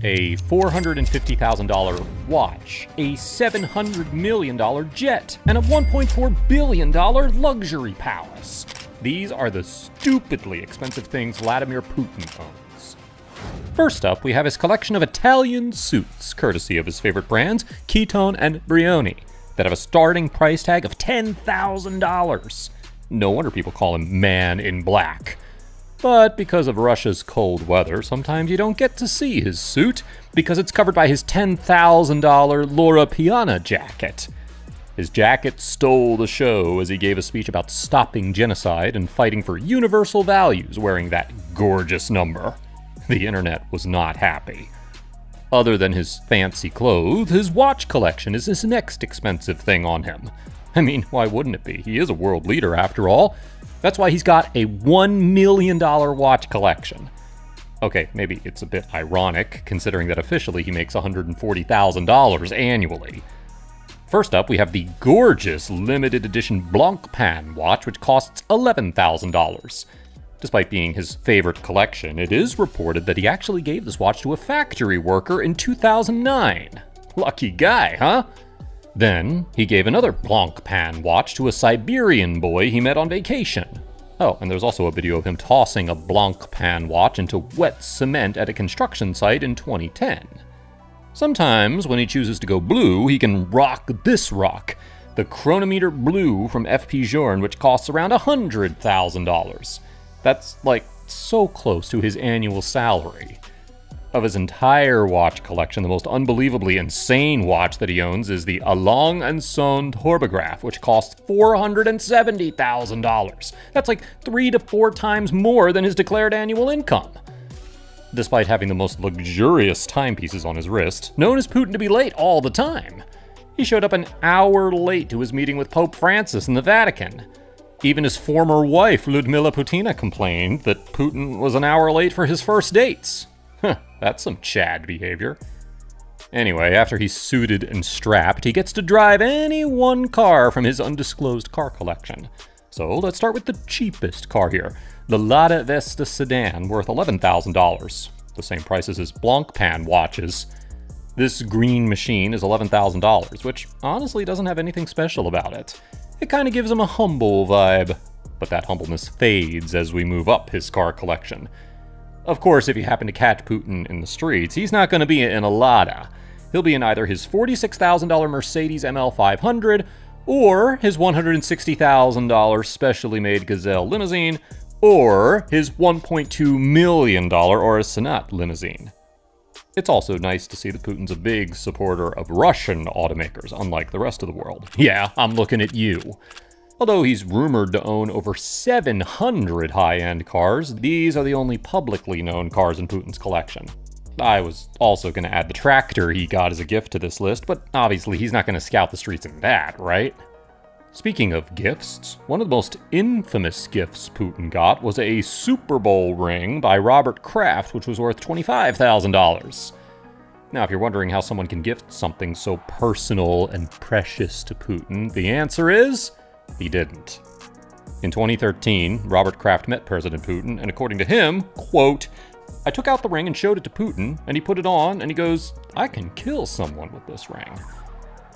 a $450,000 watch, a $700 million jet, and a $1.4 billion luxury palace. These are the stupidly expensive things Vladimir Putin owns. First up, we have his collection of Italian suits, courtesy of his favorite brands, Ketone and Brioni, that have a starting price tag of $10,000. No wonder people call him Man in Black. But because of Russia's cold weather, sometimes you don't get to see his suit because it's covered by his $10,000 Loro Piana jacket. His jacket stole the show as he gave a speech about stopping genocide and fighting for universal values wearing that gorgeous number. The internet was not happy. Other than his fancy clothes, his watch collection is his next expensive thing on him. I mean, why wouldn't it be? He is a world leader after all. That's why he's got a $1 million watch collection. Okay, maybe it's a bit ironic, considering that officially he makes $140,000 annually. First up, we have the gorgeous limited edition Blancpain watch, which costs $11,000. Despite being his favorite collection, it is reported that he actually gave this watch to a factory worker in 2009. Lucky guy, huh? Then, he gave another Blancpain watch to a Siberian boy he met on vacation. Oh, and there's also a video of him tossing a Blancpain watch into wet cement at a construction site in 2010. Sometimes, when he chooses to go blue, he can rock this rock, the Chronometer Blue from FP Journe, which costs around $100,000. That's, like, so close to his annual salary. Of his entire watch collection, the most unbelievably insane watch that he owns is the Along & Son Tourbograph, which costs $470,000. That's like 3 to 4 times more than his declared annual income. Despite having the most luxurious timepieces on his wrist, known as Putin to be late all the time. He showed up an hour late to his meeting with Pope Francis in the Vatican. Even his former wife, Lyudmila Putina, complained that Putin was an hour late for his first dates. That's some Chad behavior. Anyway, after he's suited and strapped, he gets to drive any one car from his undisclosed car collection. So let's start with the cheapest car here, the Lada Vesta sedan, worth $11,000, the same price as his Blancpain watches. This green machine is $11,000, which honestly doesn't have anything special about it. It kind of gives him a humble vibe, but that humbleness fades as we move up his car collection. Of course, if you happen to catch Putin in the streets, he's not going to be in a Lada. He'll be in either his $46,000 Mercedes ML500 or his $160,000 specially made Gazelle limousine or his $1.2 million Urus Senat limousine. It's also nice to see that Putin's a big supporter of Russian automakers, unlike the rest of the world. Yeah, I'm looking at you. Although he's rumored to own over 700 high-end cars, these are the only publicly known cars in Putin's collection. I was also going to add the tractor he got as a gift to this list, but obviously he's not going to scout the streets in that, right? Speaking of gifts, one of the most infamous gifts Putin got was a Super Bowl ring by Robert Kraft, which was worth $25,000. Now, if you're wondering how someone can gift something so personal and precious to Putin, the answer is he didn't. In 2013, Robert Kraft met President Putin, and according to him, quote, "I took out the ring and showed it to Putin, and he put it on, and he goes, 'I can kill someone with this ring.'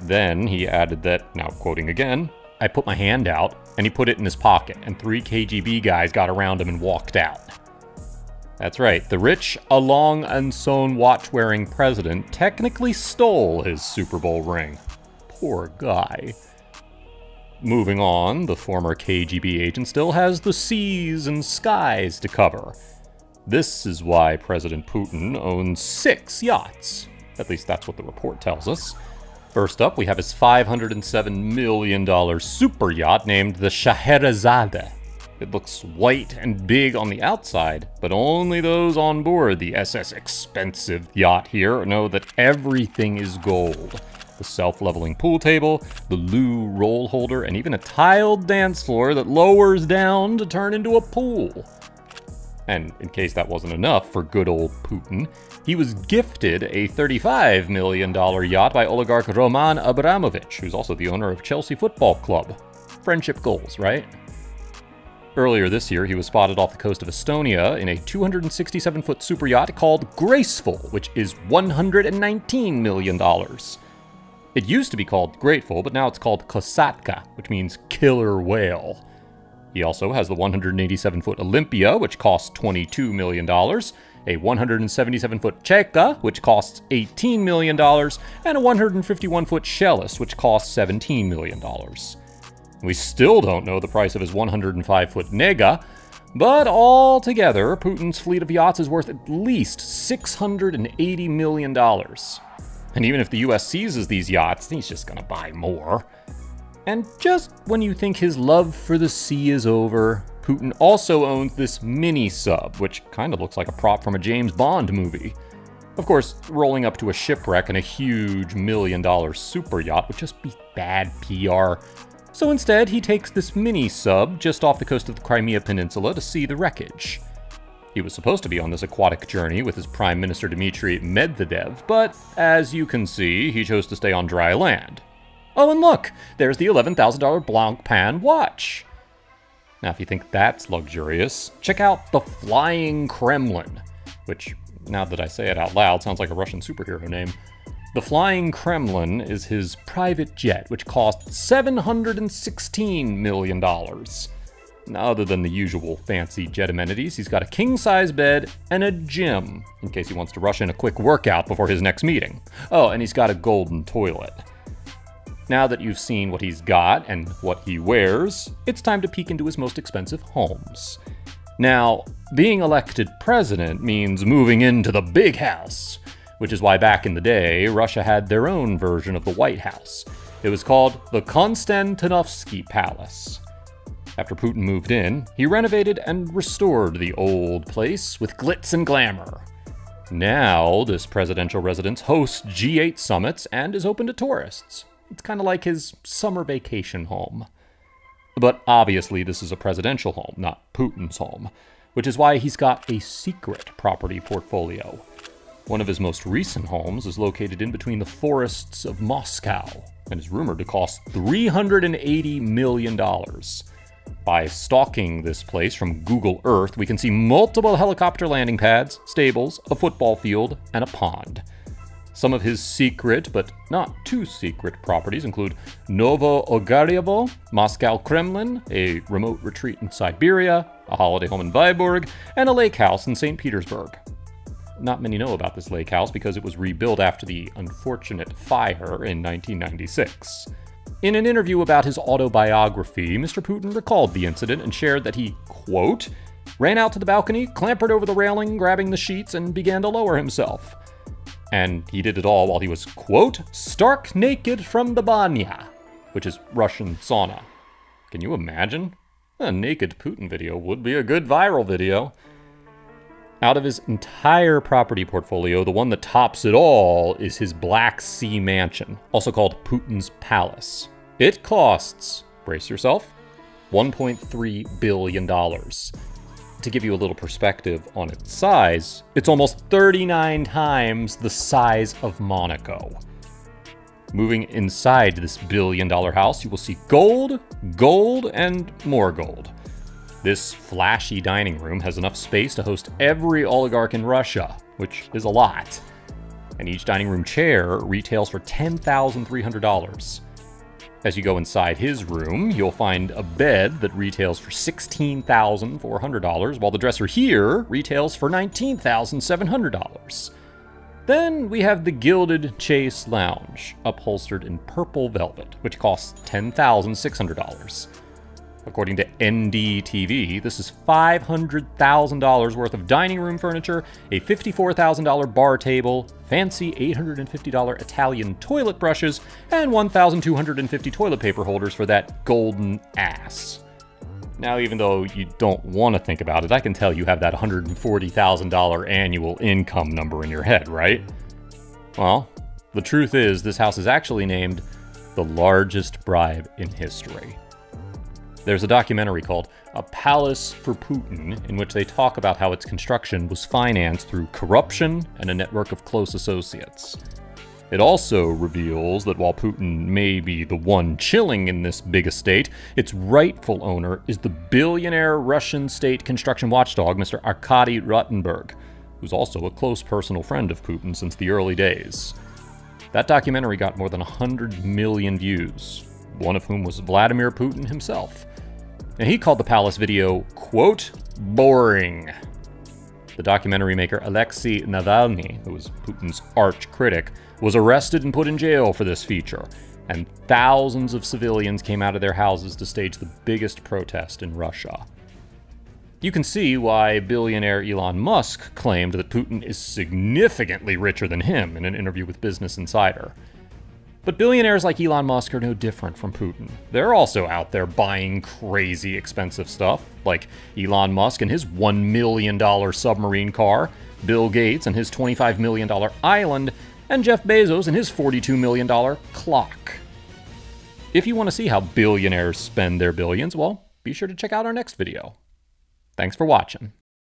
Then he added that, now quoting again, 'I put my hand out, and he put it in his pocket, and 3 KGB guys got around him and walked out.'" That's right, the rich, Along & Son watch-wearing president technically stole his Super Bowl ring. Poor guy. Moving on, the former KGB agent still has the seas and skies to cover. This is why President Putin owns 6 yachts. At least that's what the report tells us. First up, we have his $507 million super yacht named the Scheherazade. It looks white and big on the outside, but only those on board the SS expensive yacht here know that everything is gold. The self-leveling pool table, the loo roll holder, and even a tiled dance floor that lowers down to turn into a pool. And in case that wasn't enough for good old Putin, he was gifted a $35 million yacht by oligarch Roman Abramovich, who's also the owner of Chelsea Football Club. Friendship goals, right? Earlier this year, he was spotted off the coast of Estonia in a 267-foot super yacht called Graceful, which is $119 million. It used to be called Grateful, but now it's called Kosatka, which means killer whale. He also has the 187-foot Olympia, which costs $22 million, a 177-foot Cheka, which costs $18 million, and a 151-foot Shellis, which costs $17 million. We still don't know the price of his 105-foot Nega, but altogether, Putin's fleet of yachts is worth at least $680 million. And even if the US seizes these yachts, he's just gonna buy more. And just when you think his love for the sea is over, Putin also owns this mini-sub, which kind of looks like a prop from a James Bond movie. Of course, rolling up to a shipwreck in a huge $1 million super yacht would just be bad PR. So instead, he takes this mini-sub just off the coast of the Crimea Peninsula to see the wreckage. He was supposed to be on this aquatic journey with his Prime Minister Dmitry Medvedev, but as you can see, he chose to stay on dry land. Oh, and look, there's the $11,000 Blancpain watch. Now, if you think that's luxurious, check out the Flying Kremlin, which, now that I say it out loud, sounds like a Russian superhero name. The Flying Kremlin is his private jet, which costs $716 million. Now, other than the usual fancy jet amenities, he's got a king-size bed and a gym, in case he wants to rush in a quick workout before his next meeting. Oh, and he's got a golden toilet. Now that you've seen what he's got and what he wears, it's time to peek into his most expensive homes. Now, being elected president means moving into the big house, which is why back in the day, Russia had their own version of the White House. It was called the Konstantinovsky Palace. After Putin moved in, he renovated and restored the old place with glitz and glamour. Now, this presidential residence hosts G8 summits and is open to tourists. It's kind of like his summer vacation home. But obviously, this is a presidential home, not Putin's home, which is why he's got a secret property portfolio. One of his most recent homes is located in between the forests of Moscow and is rumored to cost $380 million. By stalking this place from Google Earth, we can see multiple helicopter landing pads, stables, a football field, and a pond. Some of his secret, but not too secret properties include Novo Ogaryevo, Moscow Kremlin, a remote retreat in Siberia, a holiday home in Vyborg, and a lake house in St. Petersburg. Not many know about this lake house because it was rebuilt after the unfortunate fire in 1996. In an interview about his autobiography, Mr. Putin recalled the incident and shared that he, quote, ran out to the balcony, clambered over the railing, grabbing the sheets, and began to lower himself. And he did it all while he was, quote, stark naked from the banya, which is Russian sauna. Can you imagine? A naked Putin video would be a good viral video. Out of his entire property portfolio, the one that tops it all is his Black Sea mansion, also called Putin's Palace. It costs, brace yourself, $1.3 billion. To give you a little perspective on its size, it's almost 39 times the size of Monaco. Moving inside this billion-dollar house, you will see gold, gold, and more gold. This flashy dining room has enough space to host every oligarch in Russia, which is a lot. And each dining room chair retails for $10,300. As you go inside his room, you'll find a bed that retails for $16,400, while the dresser here retails for $19,700. Then we have the gilded Chase Lounge, upholstered in purple velvet, which costs $10,600. According to NDTV, this is $500,000 worth of dining room furniture, a $54,000 bar table, fancy $850 Italian toilet brushes, and 1,250 toilet paper holders for that golden ass. Now, even though you don't want to think about it, I can tell you have that $140,000 annual income number in your head, right? Well, the truth is, this house is actually named the largest bribe in history. There's a documentary called A Palace for Putin, in which they talk about how its construction was financed through corruption and a network of close associates. It also reveals that while Putin may be the one chilling in this big estate, its rightful owner is the billionaire Russian state construction watchdog, Mr. Arkady Rotenberg, who's also a close personal friend of Putin since the early days. That documentary got more than 100 million views, one of whom was Vladimir Putin himself. And he called the palace video, quote, boring. The documentary maker Alexei Navalny, who was Putin's arch critic, was arrested and put in jail for this feature, and thousands of civilians came out of their houses to stage the biggest protest in Russia. You can see why billionaire Elon Musk claimed that Putin is significantly richer than him in an interview with Business Insider. But billionaires like Elon Musk are no different from Putin. They're also out there buying crazy expensive stuff, like Elon Musk and his $1 million submarine car, Bill Gates and his $25 million island, and Jeff Bezos and his $42 million clock. If you want to see how billionaires spend their billions, well, be sure to check out our next video. Thanks for watching.